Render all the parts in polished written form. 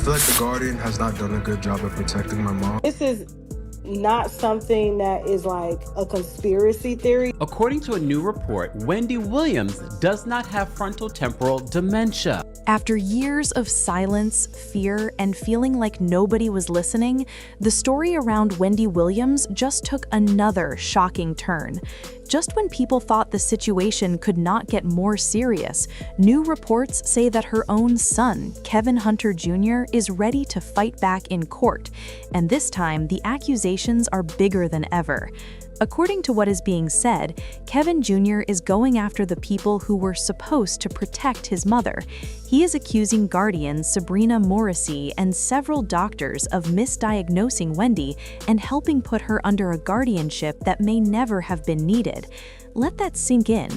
I feel like the Guardian has not done a good job at protecting my mom. This is not something that is like a conspiracy theory. According to a new report, Wendy Williams does not have frontotemporal dementia. After years of silence, fear, and feeling like nobody was listening, the story around Wendy Williams just took another shocking turn. Just when people thought the situation could not get more serious, new reports say that her own son, Kevin Hunter Jr., is ready to fight back in court, and this time the accusations are bigger than ever. According to what is being said, Kevin Jr. is going after the people who were supposed to protect his mother. He is accusing guardians Sabrina Morrissey and several doctors of misdiagnosing Wendy and helping put her under a guardianship that may never have been needed. Let that sink in.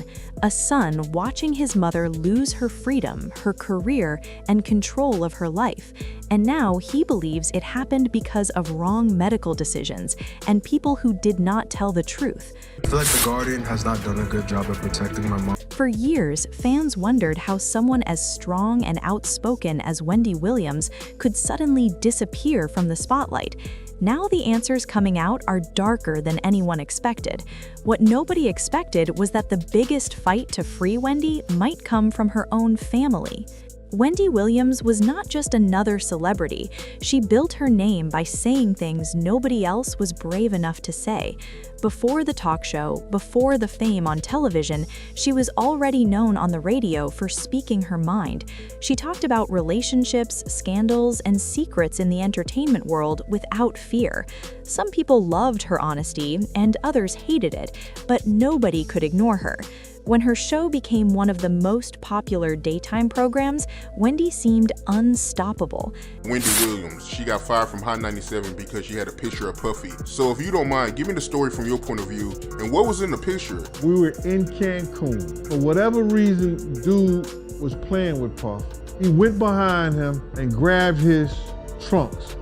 A son watching his mother lose her freedom, her career, and control of her life. And now he believes it happened because of wrong medical decisions and people who did not tell the truth. I feel like the Guardian has not done a good job at protecting my mom. For years, fans wondered how someone as strong and outspoken as Wendy Williams could suddenly disappear from the spotlight. Now the answers coming out are darker than anyone expected. What nobody expected was that the biggest fight to free Wendy might come from her own family. Wendy Williams was not just another celebrity. She built her name by saying things nobody else was brave enough to say. Before the talk show, before the fame on television, she was already known on the radio for speaking her mind. She talked about relationships, scandals, and secrets in the entertainment world without fear. Some people loved her honesty, and others hated it, but nobody could ignore her. When her show became one of the most popular daytime programs, Wendy seemed unstoppable. Wendy Williams, she got fired from Hot 97 because she had a picture of Puffy. So if you don't mind, give me the story from your point of view, and what was in the picture? We were in Cancun. For whatever reason, dude was playing with Puff. He went behind him and grabbed his trunks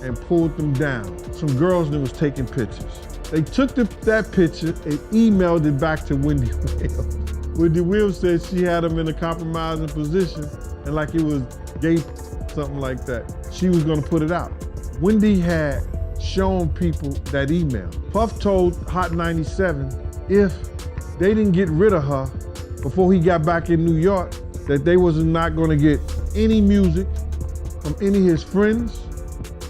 and pulled them down. Some girls that was taking pictures. They took that picture and emailed it back to Wendy Williams. Wendy Williams said she had him in a compromising position and like it was gay, something like that. She was gonna put it out. Wendy had shown people that email. Puff told Hot 97 if they didn't get rid of her before he got back in New York, that they was not gonna get any music from any of his friends,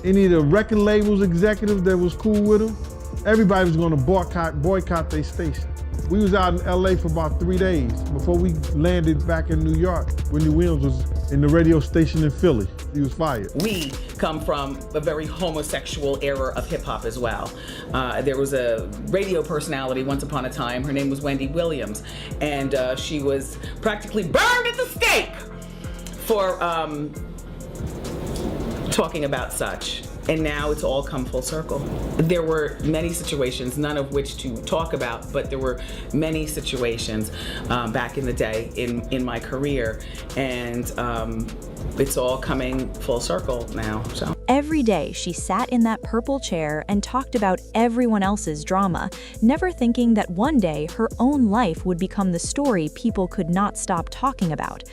any of the record labels executives that was cool with him. Everybody was gonna boycott their station. We was out in LA for about 3 days before we landed back in New York. Wendy Williams was in the radio station in Philly. He was fired. We come from a very homosexual era of hip hop as well. There was a radio personality once upon a time. Her name was Wendy Williams, and she was practically burned at the stake for talking about such. And now it's all come full circle. There were many situations, none of which to talk about, but there were many situations back in the day in my career, and it's all coming full circle now. So. Every day, she sat in that purple chair and talked about everyone else's drama, never thinking that one day her own life would become the story people could not stop talking about.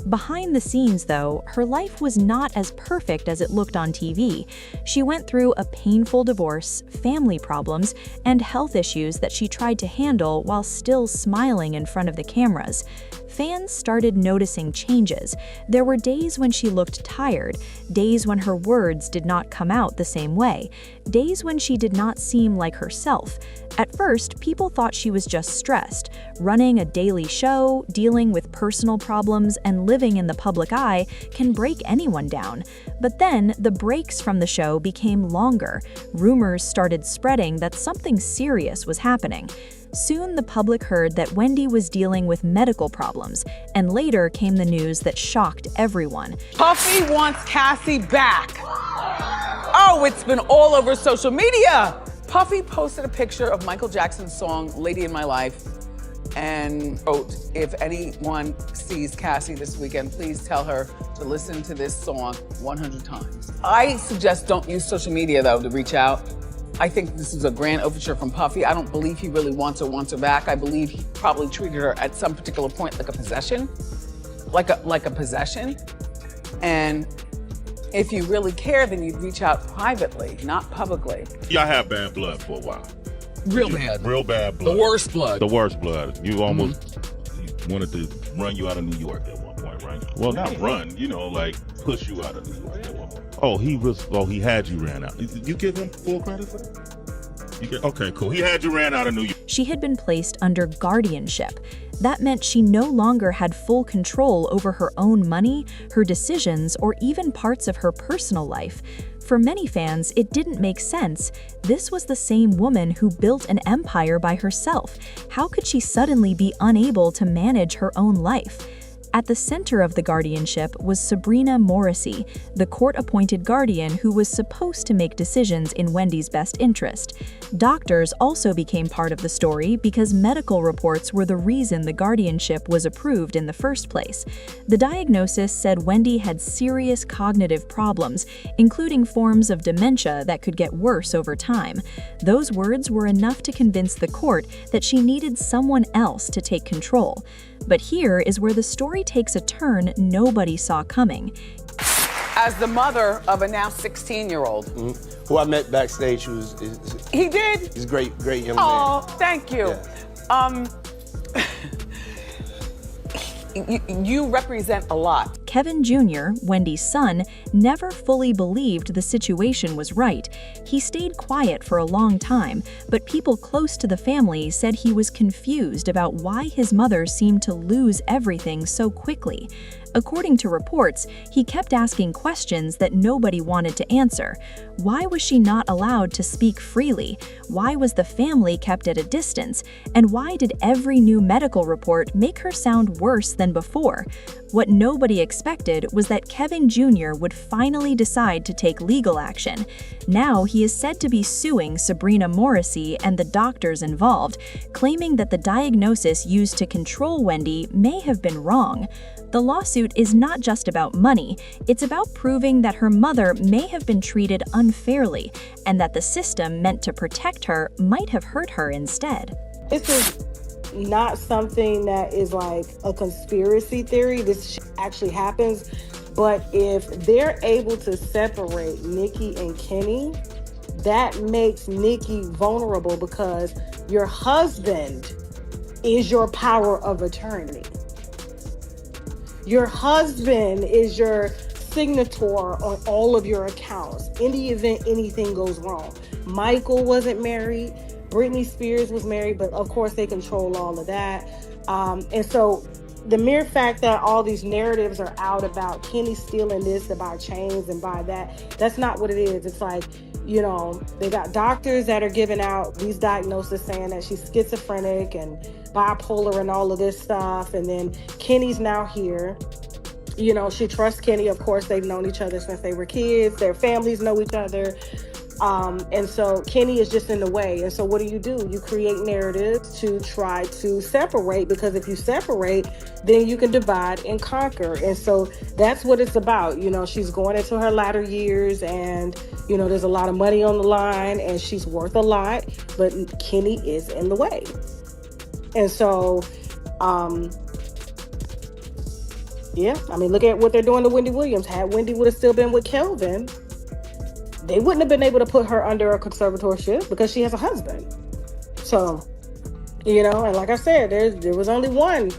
Behind the scenes, though, her life was not as perfect as it looked on TV. She went through a painful divorce, family problems, and health issues that she tried to handle while still smiling in front of the cameras. Fans started noticing changes. There were days when she looked tired, days when her words did not come out the same way, days when she did not seem like herself. At first, people thought she was just stressed. Running a daily show, dealing with personal problems, and living in the public eye can break anyone down. But then, the breaks from the show became longer. Rumors started spreading that something serious was happening. Soon, the public heard that Wendy was dealing with medical problems, and later came the news that shocked everyone. Puffy wants Cassie back. Oh, it's been all over social media. Puffy posted a picture of Michael Jackson's song, Lady in My Life, and wrote, if anyone sees Cassie this weekend, please tell her to listen to this song 100 times. I suggest don't use social media, though, to reach out. I think this is a grand overture from Puffy. I don't believe he really wants her back. I believe he probably treated her at some particular point like a possession, like a possession. And If you really care, then you'd reach out privately, not publicly. Y'all have bad blood for a while. Real bad. Real bad blood. The worst blood. The worst blood. You almost wanted to run you out of New York at one point, right? Well, not run, like push you out of New York at one point. Oh, he had you ran out. You give him full credit for that? Okay, cool. He had you ran out of New York. She had been placed under guardianship. That meant she no longer had full control over her own money, her decisions, or even parts of her personal life. For many fans, it didn't make sense. This was the same woman who built an empire by herself. How could she suddenly be unable to manage her own life? At the center of the guardianship was Sabrina Morrissey, the court-appointed guardian who was supposed to make decisions in Wendy's best interest. Doctors also became part of the story because medical reports were the reason the guardianship was approved in the first place. The diagnosis said Wendy had serious cognitive problems, including forms of dementia that could get worse over time. Those words were enough to convince the court that she needed someone else to take control. But here is where the story takes a turn nobody saw coming. As the mother of a now 16-year-old. Who I met backstage, He did? He's a great young man. Oh, thank you. Yeah. You represent a lot. Kevin Jr., Wendy's son, never fully believed the situation was right. He stayed quiet for a long time, but people close to the family said he was confused about why his mother seemed to lose everything so quickly. According to reports, he kept asking questions that nobody wanted to answer. Why was she not allowed to speak freely? Why was the family kept at a distance? And why did every new medical report make her sound worse than before? What nobody expected was that Kevin Jr. would finally decide to take legal action. Now he is said to be suing Sabrina Morrissey and the doctors involved, claiming that the diagnosis used to control Wendy may have been wrong. The lawsuit is not just about money, it's about proving that her mother may have been treated unfairly, and that the system meant to protect her might have hurt her instead. This is not something that is like a conspiracy theory. This actually happens. But if they're able to separate Nikki and Kenny, that makes Nikki vulnerable because your husband is your power of attorney. Your husband is your signator on all of your accounts in the event anything goes wrong. Michael wasn't married. Britney Spears was married, but of course they control all of that. And so the mere fact that all these narratives are out about Kenny stealing this, about chains and by that, that's not what it is. It's like, they got doctors that are giving out these diagnoses saying that she's schizophrenic and bipolar and all of this stuff. And then Kenny's now here. She trusts Kenny. Of course, they've known each other since they were kids. Their families know each other. And so Kenny is just in the way. And so what do? You create narratives to try to separate, because if you separate, then you can divide and conquer. And so that's what it's about. She's going into her latter years and, there's a lot of money on the line and she's worth a lot, but Kenny is in the way. And so, look at what they're doing to Wendy Williams. Had Wendy would have still been with Kelvin, they wouldn't have been able to put her under a conservatorship because she has a husband. So, and like I said, there was only one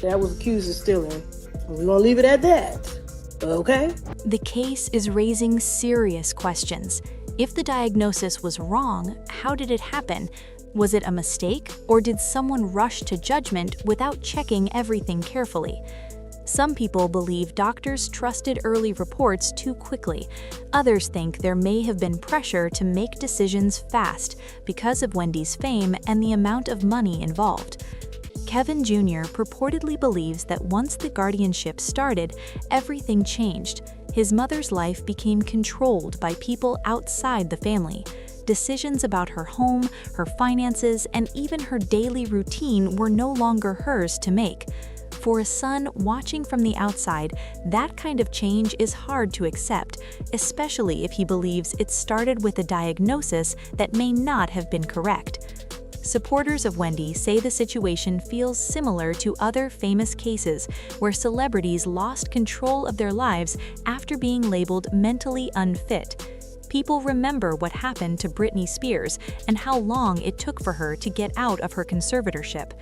that was accused of stealing. We're gonna leave it at that. Okay? The case is raising serious questions. If the diagnosis was wrong, how did it happen? Was it a mistake, or did someone rush to judgment without checking everything carefully? Some people believe doctors trusted early reports too quickly. Others think there may have been pressure to make decisions fast because of Wendy's fame and the amount of money involved. Kevin Jr. purportedly believes that once the guardianship started, everything changed. His mother's life became controlled by people outside the family. Decisions about her home, her finances, and even her daily routine were no longer hers to make. For a son watching from the outside, that kind of change is hard to accept, especially if he believes it started with a diagnosis that may not have been correct. Supporters of Wendy say the situation feels similar to other famous cases where celebrities lost control of their lives after being labeled mentally unfit. People remember what happened to Britney Spears and how long it took for her to get out of her conservatorship.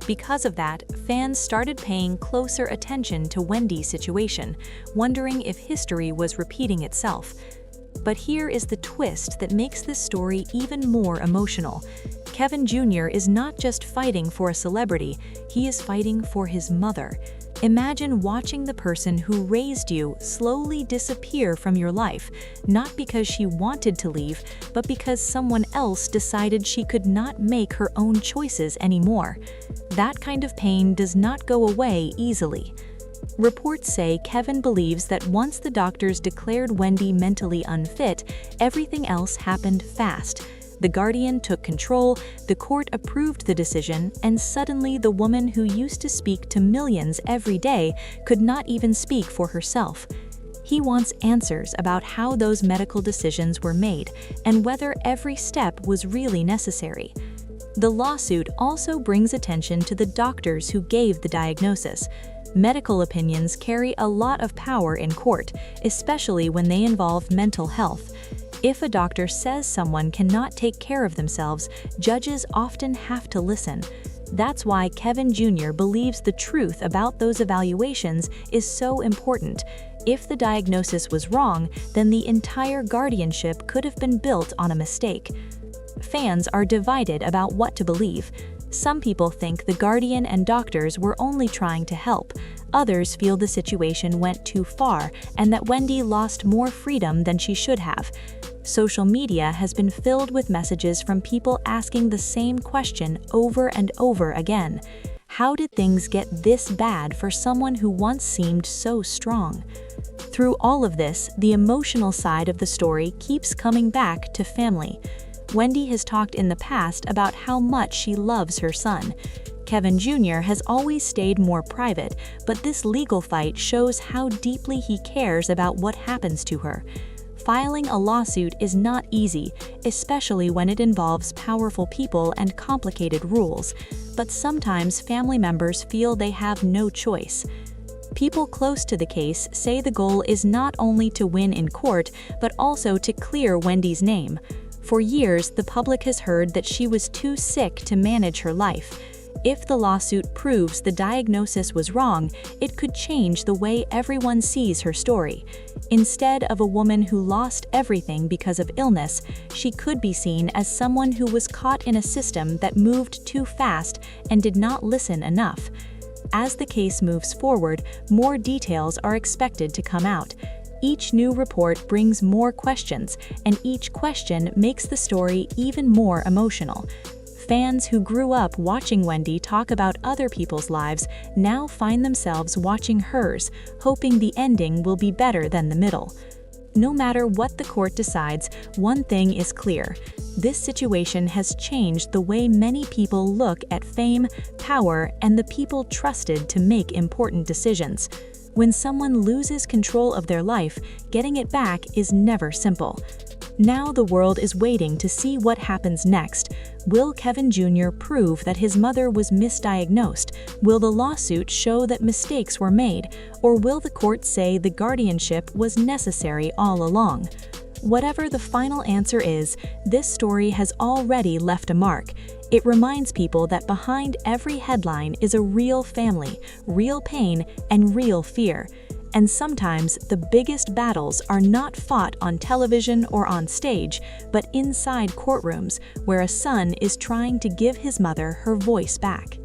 Because of that, fans started paying closer attention to Wendy's situation, wondering if history was repeating itself. But here is the twist that makes this story even more emotional. Kevin Jr. is not just fighting for a celebrity, he is fighting for his mother. Imagine watching the person who raised you slowly disappear from your life, not because she wanted to leave, but because someone else decided she could not make her own choices anymore. That kind of pain does not go away easily. Reports say Kevin believes that once the doctors declared Wendy mentally unfit, everything else happened fast. The Guardian took control, the court approved the decision, and suddenly the woman who used to speak to millions every day could not even speak for herself. He wants answers about how those medical decisions were made and whether every step was really necessary. The lawsuit also brings attention to the doctors who gave the diagnosis. Medical opinions carry a lot of power in court, especially when they involve mental health. If a doctor says someone cannot take care of themselves, judges often have to listen. That's why Kevin Jr. believes the truth about those evaluations is so important. If the diagnosis was wrong, then the entire guardianship could have been built on a mistake. Fans are divided about what to believe. Some people think the Guardian and doctors were only trying to help. Others feel the situation went too far and that Wendy lost more freedom than she should have. Social media has been filled with messages from people asking the same question over and over again. How did things get this bad for someone who once seemed so strong? Through all of this, the emotional side of the story keeps coming back to family. Wendy has talked in the past about how much she loves her son. Kevin Jr. has always stayed more private, but this legal fight shows how deeply he cares about what happens to her. Filing a lawsuit is not easy, especially when it involves powerful people and complicated rules, but sometimes family members feel they have no choice. People close to the case say the goal is not only to win in court, but also to clear Wendy's name. For years, the public has heard that she was too sick to manage her life. If the lawsuit proves the diagnosis was wrong, it could change the way everyone sees her story. Instead of a woman who lost everything because of illness, she could be seen as someone who was caught in a system that moved too fast and did not listen enough. As the case moves forward, more details are expected to come out. Each new report brings more questions, and each question makes the story even more emotional. Fans who grew up watching Wendy talk about other people's lives now find themselves watching hers, hoping the ending will be better than the middle. No matter what the court decides, one thing is clear. This situation has changed the way many people look at fame, power, and the people trusted to make important decisions. When someone loses control of their life, getting it back is never simple. Now the world is waiting to see what happens next. Will Kevin Jr. prove that his mother was misdiagnosed? Will the lawsuit show that mistakes were made? Or will the court say the guardianship was necessary all along? Whatever the final answer is, this story has already left a mark. It reminds people that behind every headline is a real family, real pain, and real fear. And sometimes the biggest battles are not fought on television or on stage, but inside courtrooms where a son is trying to give his mother her voice back.